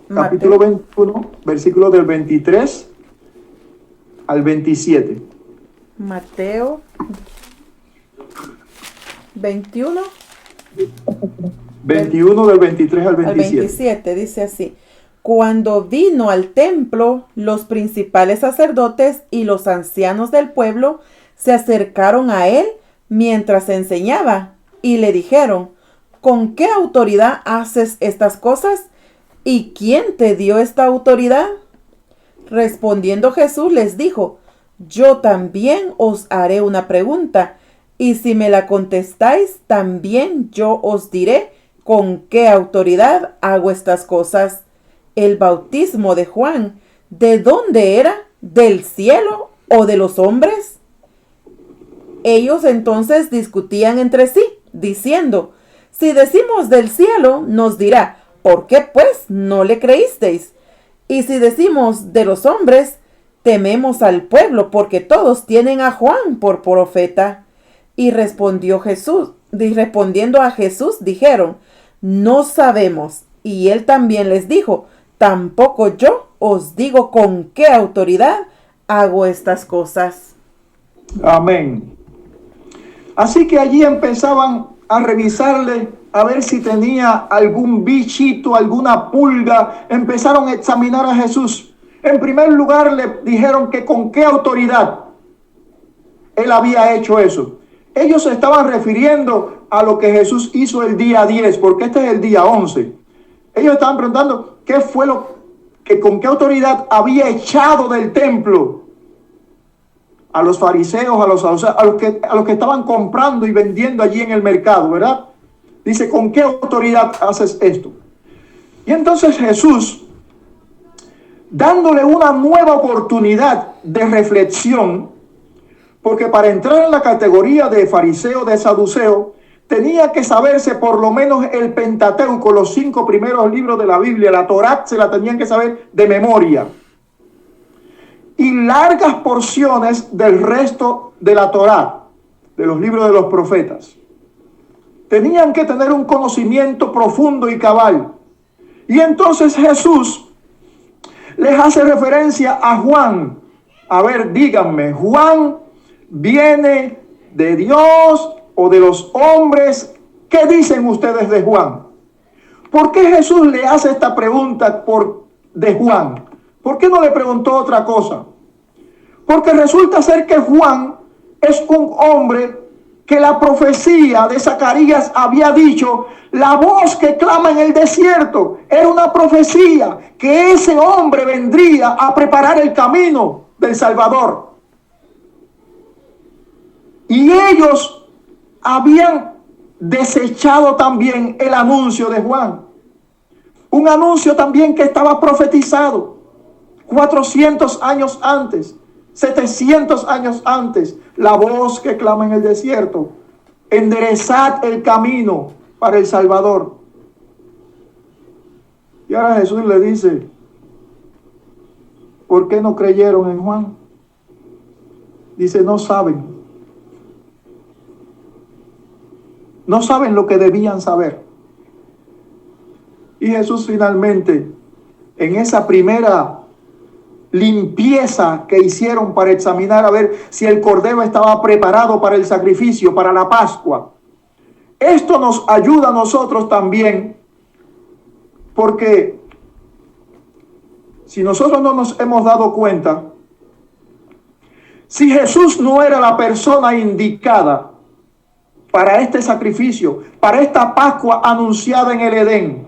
capítulo 21, versículo del 23 al 27. Mateo 21. 21 del 23 al 27. Al 27 dice así. Cuando vino al templo, los principales sacerdotes y los ancianos del pueblo se acercaron a él mientras enseñaba y le dijeron, ¿con qué autoridad haces estas cosas? ¿Y quién te dio esta autoridad? Respondiendo Jesús les dijo, yo también os haré una pregunta, y si me la contestáis, también yo os diré con qué autoridad hago estas cosas. El bautismo de Juan, ¿de dónde era? ¿Del cielo o de los hombres? Ellos entonces discutían entre sí, diciendo, si decimos del cielo, nos dirá, ¿por qué pues no le creísteis? Y si decimos de los hombres, tememos al pueblo, porque todos tienen a Juan por profeta. Y respondiendo a Jesús, dijeron, no sabemos. Y él también les dijo, tampoco yo os digo con qué autoridad hago estas cosas. Amén. Así que allí empezaban a revisarle a ver si tenía algún bichito, alguna pulga. Empezaron a examinar a Jesús. En primer lugar le dijeron que con qué autoridad él había hecho eso. Ellos se estaban refiriendo a lo que Jesús hizo el día 10, porque este es el día 11. Ellos estaban preguntando qué fue con qué autoridad había echado del templo a los fariseos, a los que estaban comprando y vendiendo allí en el mercado, ¿verdad? Dice, ¿con qué autoridad haces esto? Y entonces Jesús, dándole una nueva oportunidad de reflexión, porque para entrar en la categoría de fariseo, de saduceo, tenía que saberse por lo menos el Pentateuco, los 5 primeros libros de la Biblia, la Torá, se la tenían que saber de memoria. Y largas porciones del resto de la Torá, de los libros de los profetas. Tenían que tener un conocimiento profundo y cabal. Y entonces Jesús les hace referencia a Juan. A ver, díganme, ¿Juan viene de Dios o de los hombres? ¿Qué dicen ustedes de Juan? ¿Por qué Jesús le hace esta pregunta de Juan? ¿Por qué no le preguntó otra cosa? Porque resulta ser que Juan es un hombre que la profecía de Zacarías había dicho, la voz que clama en el desierto, era una profecía que ese hombre vendría a preparar el camino del Salvador. Y ellos habían desechado también el anuncio de Juan. Un anuncio también que estaba profetizado 400 años antes. 700 años antes, la voz que clama en el desierto, enderezad el camino para el Salvador. Y ahora Jesús le dice, ¿por qué no creyeron en Juan? Dice, no saben. No saben lo que debían saber. Y Jesús finalmente, en esa primera limpieza que hicieron para examinar a ver si el cordero estaba preparado para el sacrificio, para la Pascua. Esto nos ayuda a nosotros también, porque si nosotros no nos hemos dado cuenta, si Jesús no era la persona indicada para este sacrificio, para esta Pascua anunciada en el Edén,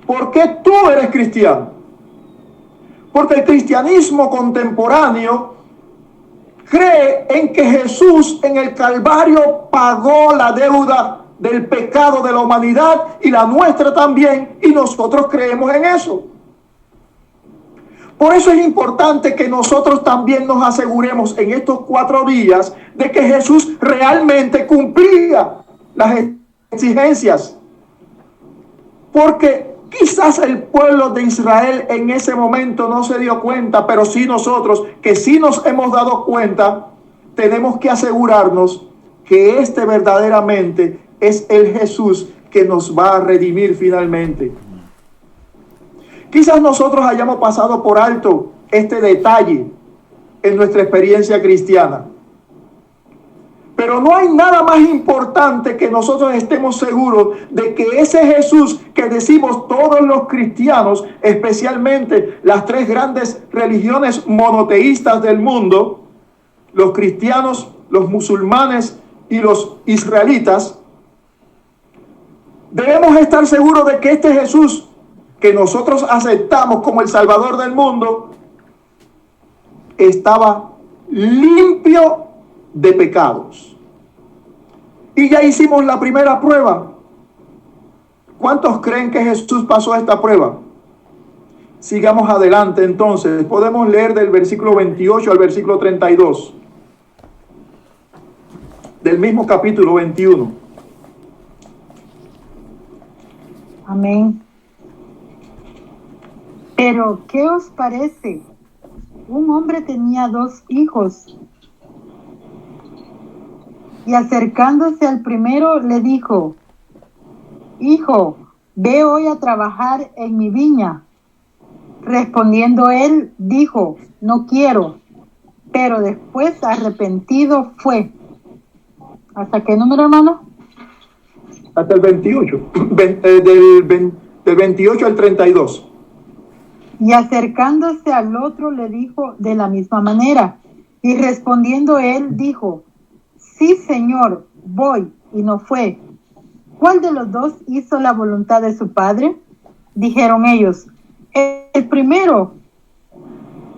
¿por qué tú eres cristiano? Porque el cristianismo contemporáneo cree en que Jesús en el Calvario pagó la deuda del pecado de la humanidad y la nuestra también, y nosotros creemos en eso. Por eso es importante que nosotros también nos aseguremos en estos 4 días de que Jesús realmente cumplía las exigencias. Porque quizás el pueblo de Israel en ese momento no se dio cuenta, pero sí nosotros, que sí nos hemos dado cuenta, tenemos que asegurarnos que este verdaderamente es el Jesús que nos va a redimir finalmente. Quizás nosotros hayamos pasado por alto este detalle en nuestra experiencia cristiana. Pero no hay nada más importante que nosotros estemos seguros de que ese Jesús que decimos todos los cristianos, especialmente las 3 grandes religiones monoteístas del mundo, los cristianos, los musulmanes y los israelitas, debemos estar seguros de que este Jesús que nosotros aceptamos como el Salvador del mundo estaba limpio de pecados. Y ya hicimos la primera prueba. ¿Cuántos creen que Jesús pasó esta prueba? Sigamos adelante entonces. Podemos leer del versículo 28 al versículo 32. Del mismo capítulo 21. Amén. Pero, ¿qué os parece? Un hombre tenía 2 hijos. Y acercándose al primero le dijo, Hijo, ve hoy a trabajar en mi viña. Respondiendo él, dijo, No quiero. Pero después arrepentido fue. ¿Hasta qué número, hermano? Hasta el 28. Del 28 al 32. Y acercándose al otro le dijo de la misma manera. Y respondiendo él dijo, Sí, Señor, voy, y no fue. ¿Cuál de los 2 hizo la voluntad de su padre? Dijeron ellos, el primero.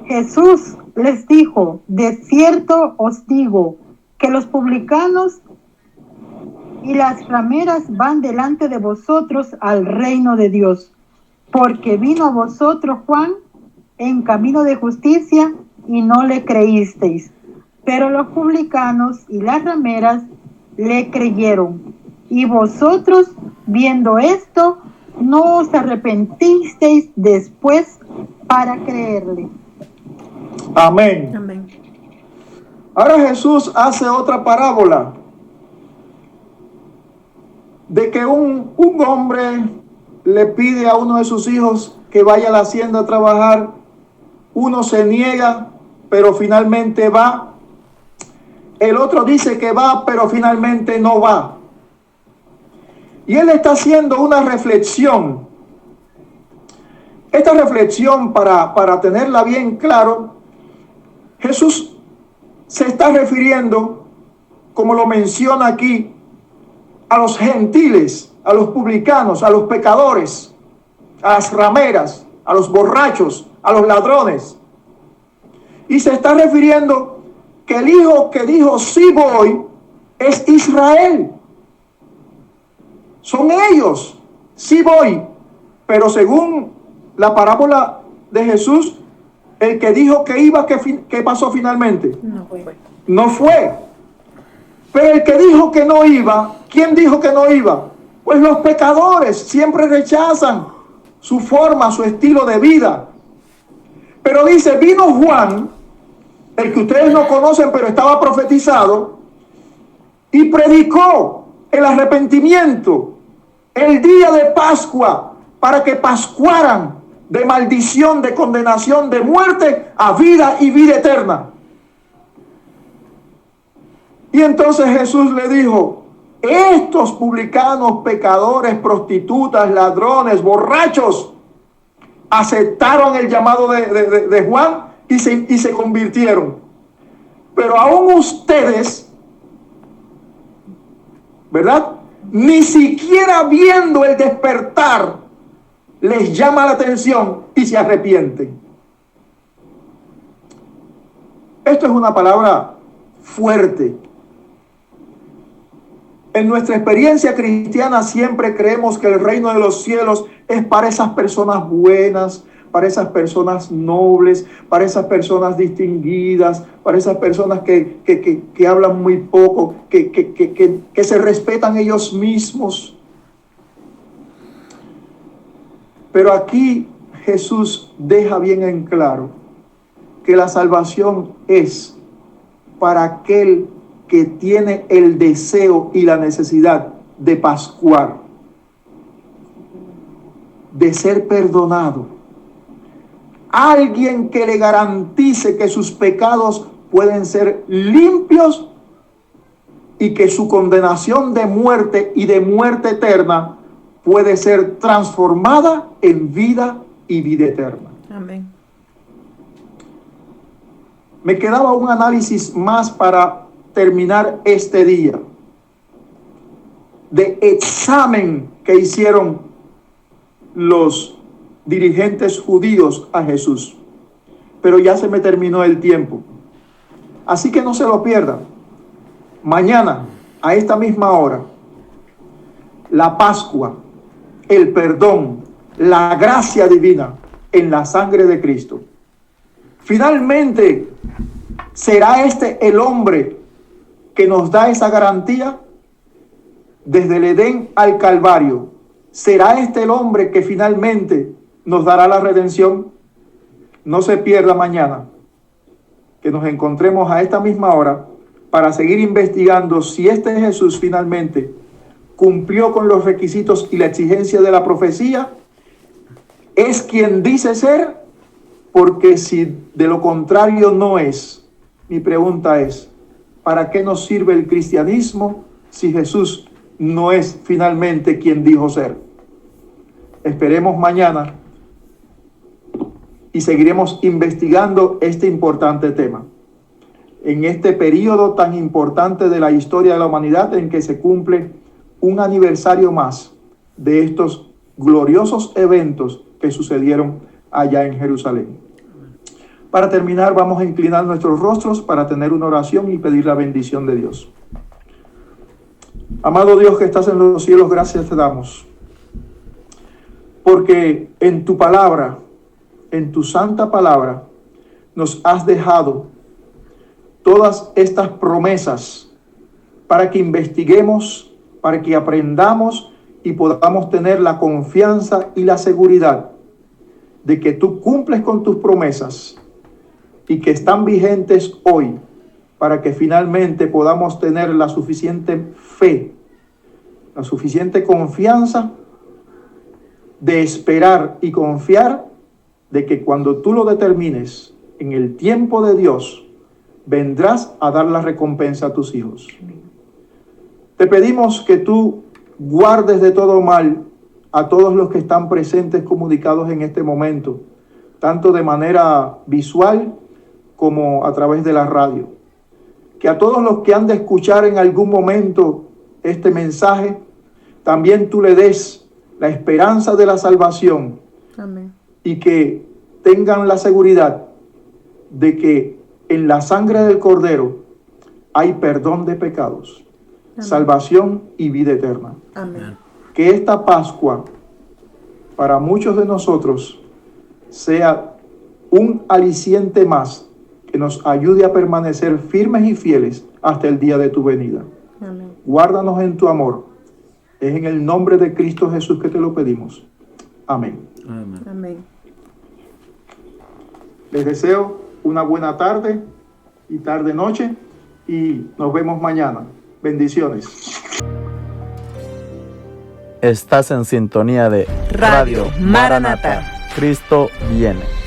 Jesús les dijo, de cierto os digo, que los publicanos y las rameras van delante de vosotros al reino de Dios. Porque vino a vosotros Juan en camino de justicia y no le creísteis. Pero los publicanos y las rameras le creyeron. Y vosotros, viendo esto, no os arrepentisteis después para creerle. Amén. Amén. Ahora Jesús hace otra parábola de que un hombre le pide a uno de sus hijos que vaya a la hacienda a trabajar. Uno se niega, pero finalmente va. El otro dice que va, pero finalmente no va. Y él está haciendo una reflexión. Esta reflexión, para tenerla bien claro, Jesús se está refiriendo, como lo menciona aquí, a los gentiles, a los publicanos, a los pecadores, a las rameras, a los borrachos, a los ladrones. Y se está refiriendo que el hijo que dijo sí voy es Israel. Son ellos, sí voy. Pero según la parábola de Jesús, El que dijo que iba, ¿qué pasó finalmente? No fue. No fue. Pero el que dijo que no iba, ¿quién dijo que no iba? Pues los pecadores siempre rechazan su forma, su estilo de vida. Pero dice, vino Juan, el que ustedes no conocen, pero estaba profetizado, y predicó el arrepentimiento, el día de Pascua, para que pascuaran de maldición, de condenación, de muerte a vida y vida eterna. Y entonces Jesús le dijo, estos publicanos, pecadores, prostitutas, ladrones, borrachos, aceptaron el llamado de Juan y se convirtieron. Pero aún ustedes, ¿verdad? Ni siquiera viendo el despertar, les llama la atención y se arrepienten. Esto es una palabra fuerte. En nuestra experiencia cristiana siempre creemos que el reino de los cielos es para esas personas buenas, para esas personas nobles, para esas personas distinguidas, para esas personas que hablan muy poco, que se respetan ellos mismos. Pero aquí Jesús deja bien en claro que la salvación es para aquel que tiene el deseo y la necesidad de pascuar, de ser perdonado. Alguien que le garantice que sus pecados pueden ser limpios y que su condenación de muerte y de muerte eterna puede ser transformada en vida y vida eterna. Amén. Me quedaba un análisis más para terminar este día de examen que hicieron los dirigentes judíos a Jesús. Pero ya se me terminó el tiempo. Así que no se lo pierdan. Mañana, a esta misma hora, la Pascua, el perdón, la gracia divina en la sangre de Cristo. Finalmente, ¿será este el hombre que nos da esa garantía? Desde el Edén al Calvario, ¿será este el hombre que finalmente nos dará la redención? No se pierda mañana que nos encontremos a esta misma hora para seguir investigando si este Jesús finalmente cumplió con los requisitos y la exigencia de la profecía, es quien dice ser, porque si de lo contrario no es, mi pregunta es, ¿para qué nos sirve el cristianismo si Jesús no es finalmente quien dijo ser? Esperemos mañana y seguiremos investigando este importante tema. En este periodo tan importante de la historia de la humanidad en que se cumple un aniversario más de estos gloriosos eventos que sucedieron allá en Jerusalén. Para terminar, vamos a inclinar nuestros rostros para tener una oración y pedir la bendición de Dios. Amado Dios que estás en los cielos, gracias te damos. Porque en tu palabra, en tu santa palabra, nos has dejado todas estas promesas para que investiguemos, para que aprendamos y podamos tener la confianza y la seguridad de que tú cumples con tus promesas y que están vigentes hoy para que finalmente podamos tener la suficiente fe, la suficiente confianza de esperar y confiar de que cuando tú lo determines en el tiempo de Dios, vendrás a dar la recompensa a tus hijos. Te pedimos que tú guardes de todo mal a todos los que están presentes comunicados en este momento, tanto de manera visual como a través de la radio. Que a todos los que han de escuchar en algún momento este mensaje, también tú le des la esperanza de la salvación. Amén. Y que tengan la seguridad de que en la sangre del Cordero hay perdón de pecados, Amén, salvación y vida eterna. amén. Que esta Pascua para muchos de nosotros sea un aliciente más que nos ayude a permanecer firmes y fieles hasta el día de tu venida. Amén. Guárdanos en tu amor. Es en el nombre de Cristo Jesús que te lo pedimos. Amén. Amén. Amén. Les deseo una buena tarde y tarde-noche y nos vemos mañana. Bendiciones. Estás en sintonía de Radio Maranatha. Cristo viene.